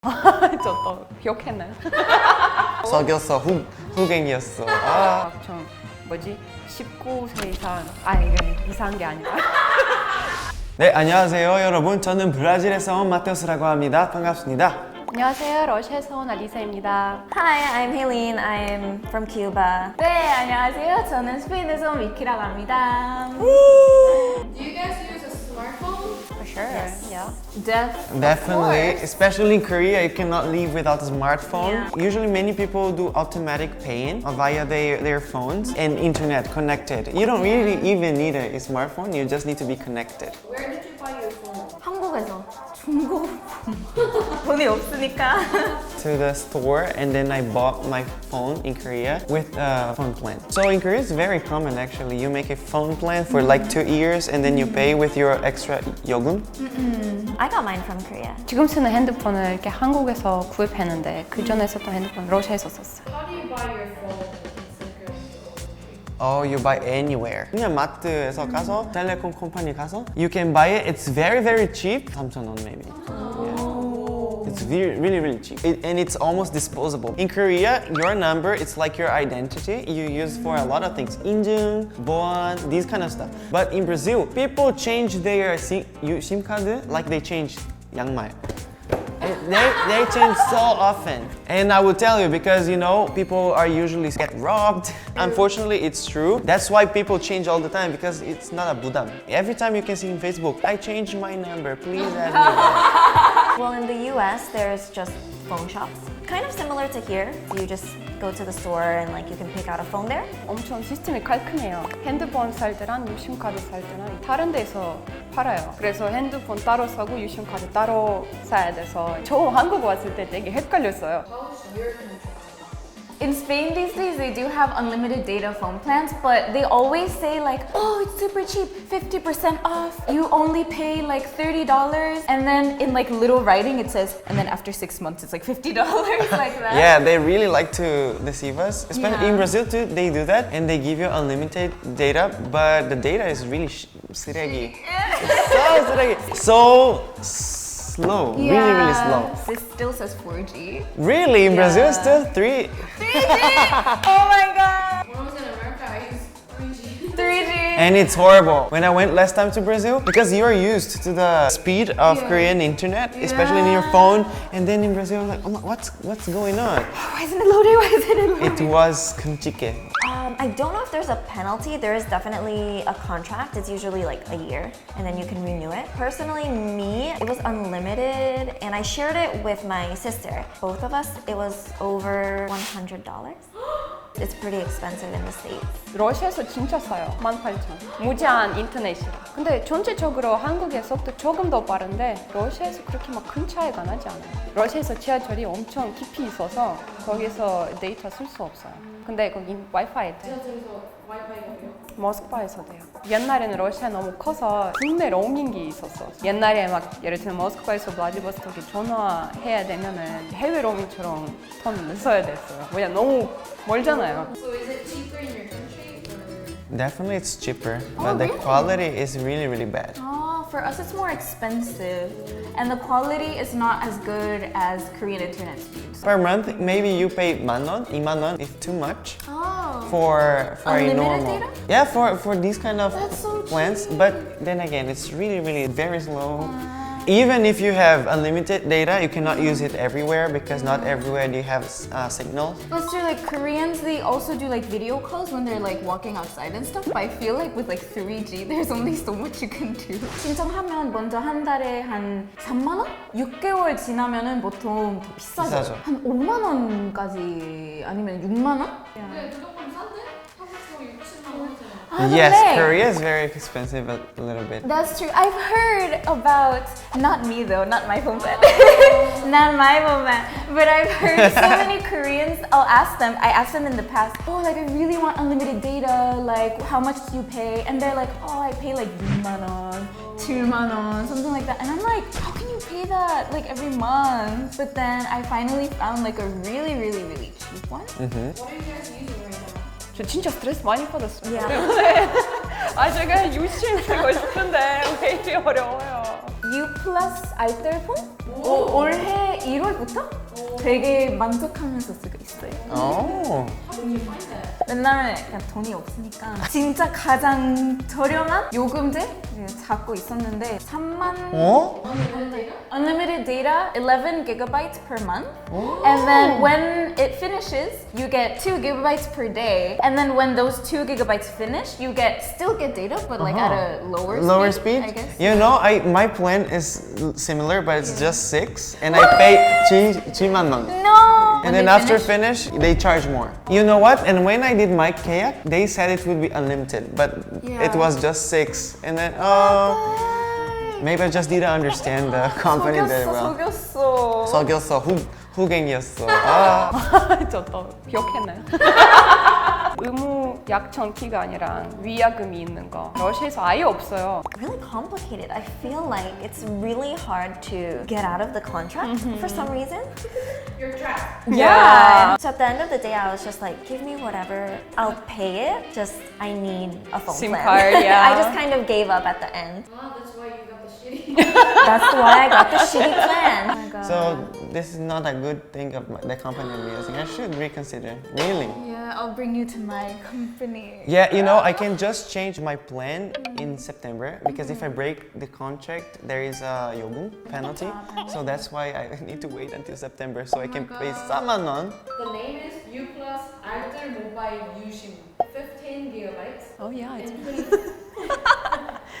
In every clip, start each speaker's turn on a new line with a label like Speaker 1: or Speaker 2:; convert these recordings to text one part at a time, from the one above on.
Speaker 1: 저 또 욕했네.
Speaker 2: 속였어. 후갱이었어.
Speaker 1: 좀 뭐지? 19세 이상 이건 이상한 게 아니라.
Speaker 2: 네, 안녕하세요 여러분. 저는 브라질에서 온 마테우스라고 합니다. 반갑습니다.
Speaker 1: 안녕하세요. 러시아에서 온 알리사입니다.
Speaker 3: Hi, I'm Helene. I'm from Cuba.
Speaker 4: 네, 안녕하세요. 저는 스페인에서 온 미키라고 합니다.
Speaker 5: Do you guys use a smartphone?
Speaker 1: For sure.
Speaker 3: Yes.
Speaker 1: Yeah.
Speaker 2: Definitely, especially in Korea, you cannot live without a smartphone. Usually many people do automatic paying via their phones and internet connected. You don't really even need a smartphone, you just need to be connected.
Speaker 5: Where did you buy your phone?
Speaker 4: 한국에서 중고 돈이 없으니까
Speaker 2: To the store and then I bought my phone in Korea with a phone plan. So in Korea it's very common actually. You make a phone plan for like 2 years and then you pay with your extra 요금.
Speaker 3: I got mine from Korea.
Speaker 1: 지금 쓰는 핸드폰을 이렇게 한국에서 구입했는데 그 전에 썼던 핸드폰 러시아에서 썼어요.
Speaker 5: How do you buy your phone in Korea?
Speaker 2: Oh, you buy anywhere. 그냥 마트에서 가서 텔레콤 컴퍼니 가서 you can buy it. It's very cheap. 3,000원 maybe. It's really cheap. And it's almost disposable. In Korea, your number, it's like your identity. You use for a lot of things. 인증, 보안, these kind of stuff. But in Brazil, people change their SIM card like they change 양말. They change so often. And I will tell you because you know people are usually get robbed. Unfortunately, it's true. That's why people change all the time because it's not a budam. Every time you can see in Facebook, I changed my number, please add me back.
Speaker 3: Well, in the US, there's just phone shops. Kind of similar to here. You just go to the store and like you can pick out a phone there.
Speaker 1: 엄청 시스템이 깔끔해요. 핸드폰 살 때랑 유심카드 살 때랑 다른 데서 팔아요. 그래서 핸드폰 따로 사고 유심카드 따로 사야 돼서 저 한국 왔을 때 되게 헷갈렸어요.
Speaker 5: How's your country?
Speaker 4: In Spain these days they do have unlimited data phone plans, but they always say like, oh, it's super cheap, 50% off. You only pay like $30, and then in like little writing it says, and then after 6 months it's like $50 like that.
Speaker 2: Yeah, they really like to deceive us. Especially in
Speaker 4: Yeah.
Speaker 2: Brazil too, they do that and they give you unlimited data, but the data is really 쓰레기. So 쓰레기. So slow, really slow.
Speaker 4: This still says 4G.
Speaker 2: Really, in Brazil it's still 3.
Speaker 4: 3G! Oh my god!
Speaker 5: When I was in America, I used 3G.
Speaker 4: 3G!
Speaker 2: And it's horrible. When I went last time to Brazil, because you're used to the speed of Korean internet, especially in your phone, and then in Brazil, I was like, oh my, what's going on?
Speaker 4: Why isn't it loading? Why isn't it loading?
Speaker 2: It was 끔찍해.
Speaker 3: I don't know if there's a penalty. There is definitely a contract. It's usually like a year and then you can renew it. Personally, me, it was unlimited and I shared it with my sister. Both of us, it was over $100. It's pretty expensive in the States.
Speaker 1: 러시아에서 진짜 싸요. 18,000. 무제한 인터넷이라. 근데 전체적으로 한국의 속도 조금 더 빠른데 러시아에서 그렇게 막 큰 차이가 나지 않아요. 러시아에서 지하철이 엄청 깊이 있어서 거기서 데이터 쓸 수 없어요. 근데 거기 와이파이 돼.
Speaker 5: 지하철에서 와이파이가 돼요?
Speaker 1: 모스크바에서 돼요. 옛날에는 러시아 너무 커서 국내 로밍이 있었어. 옛날에 막 예를 들면 모스크바에서 블라디보스토크에 전화해야 되면은 해외 로밍처럼 돈 써야 됐어요. 왜냐 너무 멀잖아요.
Speaker 5: So is it cheaper in your country or?
Speaker 2: Definitely it's cheaper, but the quality is really bad.
Speaker 4: Oh, for us it's more expensive, and the quality is not as good as Korean internet speeds.
Speaker 2: Per month, maybe you pay 10,000, 20,000 if too much.
Speaker 4: Oh.
Speaker 2: For a
Speaker 4: Unlimited
Speaker 2: normal.
Speaker 4: data?
Speaker 2: Yeah, for these kind of
Speaker 4: That's so
Speaker 2: plans. But then again, it's really very slow. Even if you have unlimited data, you cannot use it everywhere because not everywhere do you have signals.
Speaker 4: That's true, like Koreans, they also do like video calls when they're like walking outside and stuff. But I feel like with like 3G, there's only so much you can do. 신청하면 먼저 한 달에 한 3만 원? 6개월 지나면은 보통 더 비싸죠.
Speaker 2: 비싸죠.
Speaker 4: 한 5만 원까지 아니면 6만 원?
Speaker 5: 네, 무조건 싼데? 한국도 6, 7만 원.
Speaker 2: Yes,
Speaker 4: 근데
Speaker 2: Korea is very expensive a little bit.
Speaker 4: That's true. I've heard about, not me though, not my phone plan. Not my phone plan. But I've heard so many Koreans, I asked them in the past, oh, like I really want unlimited data, like how much do you pay? And they're like, oh, I pay like 6만 원, 7만 원, something like that. And I'm like, how can you pay that like every month? But then I finally found like a really cheap one.
Speaker 5: What are you guys using right now?
Speaker 1: 저 진짜 스트레스 많이 받았어요.
Speaker 3: Yeah.
Speaker 1: 제가 유심 쓰고 싶은데 왜 이렇게 어려워요?
Speaker 4: U+알뜰폰? 올해 1월부터 되게 만족하면서 쓰고 있어요.
Speaker 2: Oh.
Speaker 4: 맨날 그냥 돈이 없으니까 진짜 가장 저렴한 요금제 잡고 있었는데 3만
Speaker 2: 어?
Speaker 4: unlimited data 11 gigabytes per month and then when it finishes you get 2 gigabytes per day and then when those 2 gigabytes finish you still get data but like at a lower speed, I guess.
Speaker 2: You know, my plan is similar, but it's just 6, and I pay 7만 원.
Speaker 4: No!
Speaker 2: And then after finish, they charge more. You know what? And when I did my kayak, they said it would be unlimited, but it was just 6. And then, maybe I just didn't understand the company very well.
Speaker 4: 속였어.
Speaker 2: 속였어. 후갱이었어. 아.
Speaker 1: 저또 기억했나요? 의무 약정 기간이랑 위약금이 있는 거 러시아에서 아예 없어요.
Speaker 3: Really complicated. I feel like it's really hard to get out of the contract for some reason.
Speaker 5: You're trapped.
Speaker 3: Yeah. So at the end of the day, I was just like, give me whatever, I'll pay it. Just I need a phone
Speaker 1: SIM
Speaker 3: plan.
Speaker 1: card, yeah.
Speaker 3: I just kind of gave up at the end.
Speaker 5: Ah, that's why you got the shitty.
Speaker 3: That's why I got the shitty plan. Oh my God.
Speaker 2: So this is not a good thing of the company I'm using. I should reconsider. Really?
Speaker 4: Yeah, I'll bring you to my company.
Speaker 2: Yeah, you know, I can just change my plan in September because if I break the contract, there is a 요금 penalty. So that's why I need to wait until September so I can pay 4만 원.
Speaker 5: The name is U+알뜰모바일 유심. 15 gigabytes.
Speaker 1: Oh yeah, it's
Speaker 5: and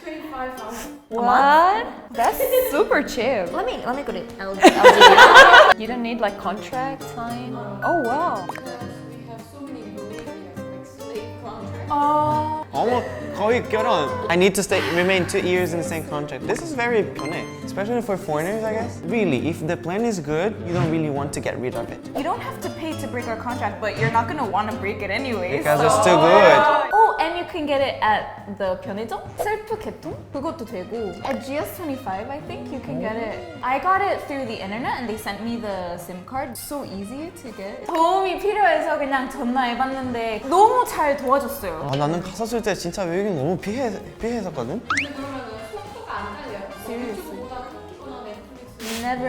Speaker 5: 25,000.
Speaker 1: what? That's super cheap.
Speaker 3: Let me go to LG.
Speaker 1: You don't need like contract sign. Oh wow.
Speaker 5: Because we have so many Romanians, like slave contracts.
Speaker 2: 어머, 거의 결혼. I need to remain 2 years in the same contract. This is very 편해, especially for foreigners, I guess. Really, if the plan is good, you don't really want to get rid of it
Speaker 4: You don't have to pay to break our contract, but you're not gonna want to break it anyway.
Speaker 2: because it's too good.
Speaker 4: Oh, and you can get it at the 편의점? 셀프 개통? 그것도 되고. At GS25, I think you can get it. I got it through the internet and they sent me the SIM card. So easy to get. 도움이 필요해서 그냥 전화해봤는데 너무 잘 도와줬어요.
Speaker 2: 아, 나는 갔었을 때 진짜 외국인 너무 피했었거든.
Speaker 5: 근데 그러면은 속도가 안 달려요? 유튜브보다 끊기거나 넷플릭스.
Speaker 4: Never.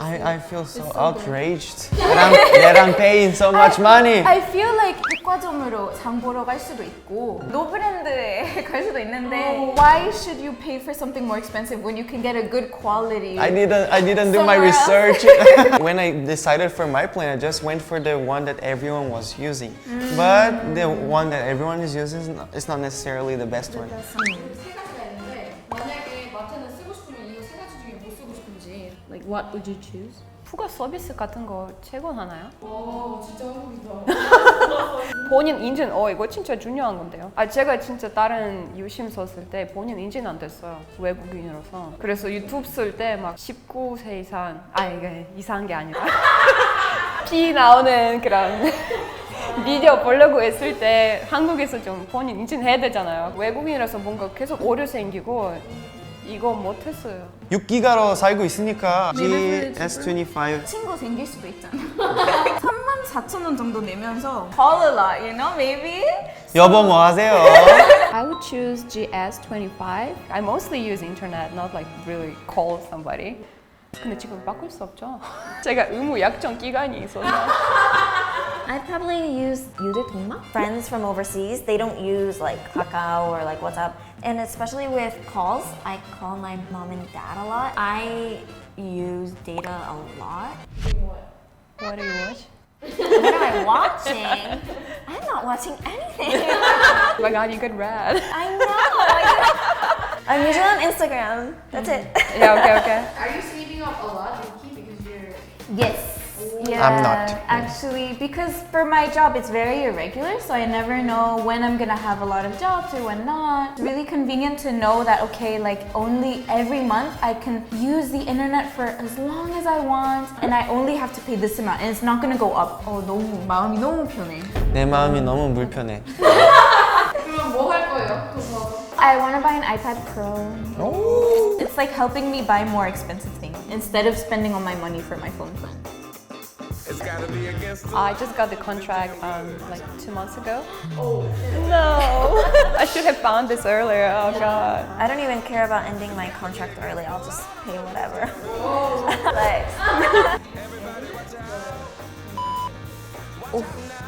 Speaker 2: I feel so outraged that I'm paying so much money.
Speaker 4: I feel like 백화점으로 장 보러 갈 수도 있고 노브랜드에 갈 수도 있는데 Why should you pay for something more expensive when you can get a good quality?
Speaker 2: I didn't do my
Speaker 4: Somewhere else.
Speaker 2: research. When I decided for my plan, I just went for the one that everyone was using. But the one that everyone is using is not necessarily the best one.
Speaker 5: 세 가지가 있는데 만약에 마트는 쓰고 싶으면 이 세 가지 중에 뭐 쓰고 싶은지 like what would you choose?
Speaker 1: 푸가 서비스 같은 거 채권하나요?
Speaker 5: 와 진짜 한국이다.
Speaker 1: 본인 인증, 이거 진짜 중요한 건데요. 제가 진짜 다른 유심 썼을 때 본인 인증 안 됐어요. 외국인으로서. 그래서 유튜브 쓸 때 막 19세 이상, 이게 이상한 게 아니라 피 나오는 그런 비디오 보려고 했을 때 한국에서 좀 본인 인증해야 되잖아요. 외국인이라서 뭔가 계속 오류 생기고 이거 못했어요.
Speaker 2: 6기가로 살고 있으니까 GS25
Speaker 4: 친구 생길 수도 있잖아. 34,000원 정도 내면서 call a lot, you know, maybe?
Speaker 2: 여보 뭐 하세요?
Speaker 1: I would choose GS25. I mostly use internet, not like really call somebody. 근데 지금 바꿀 수 없죠. 제가 의무 약정 기간이 있어서.
Speaker 3: I probably use 유대통마. Friends from overseas, they don't use like Kakao or like WhatsApp. And especially with calls, I call my mom and dad a lot. I use data a lot.
Speaker 1: What do you watch?
Speaker 3: What am I watching? I'm not watching anything.
Speaker 1: Oh my god, you could read.
Speaker 3: I know. I'm usually on Instagram. That's it.
Speaker 1: Yeah, okay.
Speaker 5: Are you saving up a lot, Nikki, because you're
Speaker 4: Yes. Yeah,
Speaker 2: I'm not.
Speaker 4: actually, because for my job it's very irregular, so I never know when I'm gonna have a lot of jobs or when not. It's really convenient to know that okay, like only every month I can use the internet for as long as I want, and I only have to pay this amount, and it's not gonna go up. 너무 마음이 너무 편해.
Speaker 2: 내 마음이 너무 불편해.
Speaker 5: 그럼 뭐 할 거예요? 돈 모아서?
Speaker 4: I want to buy an iPad Pro. It's like helping me buy more expensive things instead of spending all my money for my phone.
Speaker 1: I just got the contract like 2 months ago. Oh no! I should have found this earlier. Oh god.
Speaker 3: I don't even care about ending my contract early. I'll just pay whatever. Like,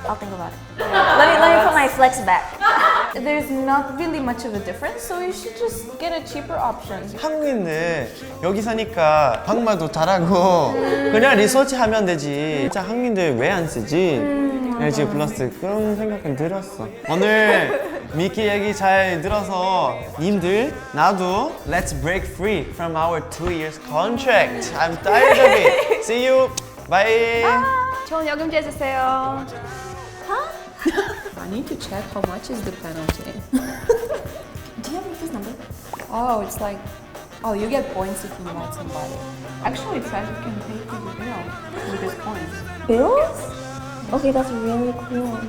Speaker 3: I'll think about it. Let me put my flex back.
Speaker 4: There's not really much of a difference, so you should just get a cheaper option.
Speaker 2: 한국인들 여기 사니까 한국말도 잘하고 그냥 리서치하면 되지. 진짜 한국인들 왜 안 쓰지? LG 플러스 그런 생각은 들었어. 오늘 미키 얘기 잘 들어서 님들 나도 let's break free from our 2 years contract. I'm tired of it. See you. Bye.
Speaker 1: 좋은 요금제 주세요. I need to check how much is the penalty.
Speaker 3: Do you have Rika's number?
Speaker 1: Oh, it's like, oh, you get points if you invite somebody. Actually, it says you can pay for the bill with this points.
Speaker 3: Bills? Okay, that's really cool.